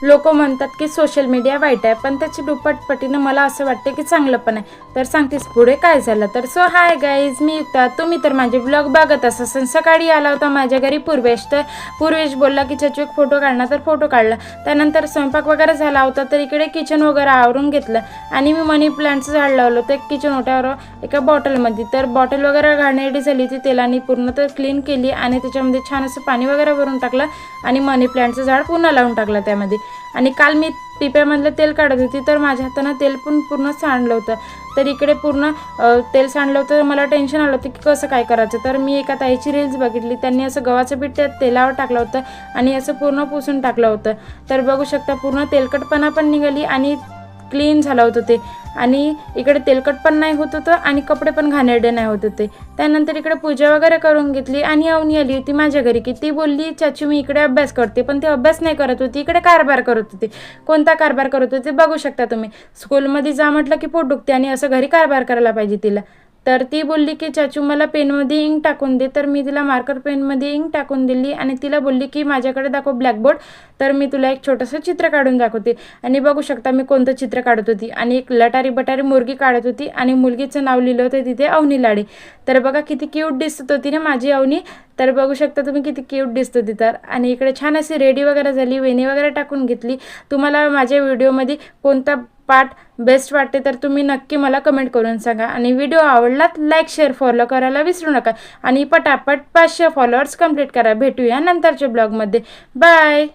लोक म्हणतात की सोशल मीडिया वाईट आहे, पण त्याची दुप्पटपटीनं मला असं वाटतं की चांगलं पण आहे. तर सांगतेस पुढे काय झालं तर. सो हाय गाईज, मी युक्ता. तुम्ही तर माझे ब्लॉग बघत असाल. सकाळी आला होता माझ्या घरी पूर्वेश. तर पूर्वेश बोलला की चचू एक फोटो काढणार, तर फोटो काढला. त्यानंतर स्वयंपाक वगैरे झाला होता, तर इकडे किचन वगैरे आवरून घेतलं आणि मी मनी प्लांटचं झाड लावलं होतं एक किचन ओट्यावर एका बॉटलमध्ये. तर बॉटल वगैरे घाणेरडी झाली ती तेलाने पूर्ण तर क्लीन केली आणि त्याच्यामध्ये छान असं पाणी वगैरे भरून टाकलं आणि मनी प्लांटचं झाड पुन्हा लावून टाकलं त्यामध्ये. आणि काल मी पिप्यामधलं तेल काढत होती, तर माझ्या हातानं तेल पण पूर्ण सांडलं होतं. तर इकडे पूर्ण तेल सांडलं होतं. मला टेन्शन आलं होतं की कसं काय करायचं. तर मी एका ताईची रील्स बघितली, त्यांनी असं गव्हाचं पीठ त्या तेलावर टाकलं होतं आणि असं पूर्ण पुसून टाकलं होतं. तर बघू शकता पूर्ण तेलकटपणा पण निघाली आणि क्लीन झालं होतं ते. आणि इकडे तेलकट पण नाही होत होतं आणि कपडे पण घाणेरडे नाही होत होते. त्यानंतर इकडे पूजा वगैरे करून घेतली आणि अवनी आली होती माझ्या घरी की ती बोलली चाचू मी इकडे अभ्यास करते, पण ती अभ्यास नाही करत होती, इकडे कारभार करत होती. कोणता कारभार करत होती बघू शकता तुम्ही. स्कूलमध्ये जा म्हटलं की पोट दुखते आणि असं घरी कारभार करायला पाहिजे तिला. तर ती बोलली की चाचू मला पेनमध्ये इंक टाकून दे. तर मी तिला मार्कर पेनमध्ये इंक टाकून दिली आणि तिला बोलली की माझ्याकडे दाखव ब्लॅकबोर्ड, तर मी तुला एक छोटंसं चित्र काढून दाखवते. आणि बघू शकता मी कोणतं चित्र काढत होती आणि एक लटारी बटारी मुलगी काढत होती आणि मुलगीचं नाव लिहिलं होतं तिथे अवनी लाडे. तर बघा किती क्यूट दिसत होती ना माझी अवनी. तर बघू शकता तुम्ही किती क्यूट दिसत होती. तर आणि इकडे छान अशी रेडी वगैरे झाली, वेणी वगैरे टाकून घेतली. तुम्हाला माझ्या व्हिडिओमध्ये कोणता पार्ट बेस्ट वाटते तर तुम्ही नक्की मला कमेंट करून सांगा. आणि व्हिडिओ आवडलात लाईक शेअर फॉलो करायला विसरू नका आणि पटापट 500 फॉलोअर्स कंप्लीट करा. भेटूया नंतरच्या ब्लॉगमध्ये. बाय.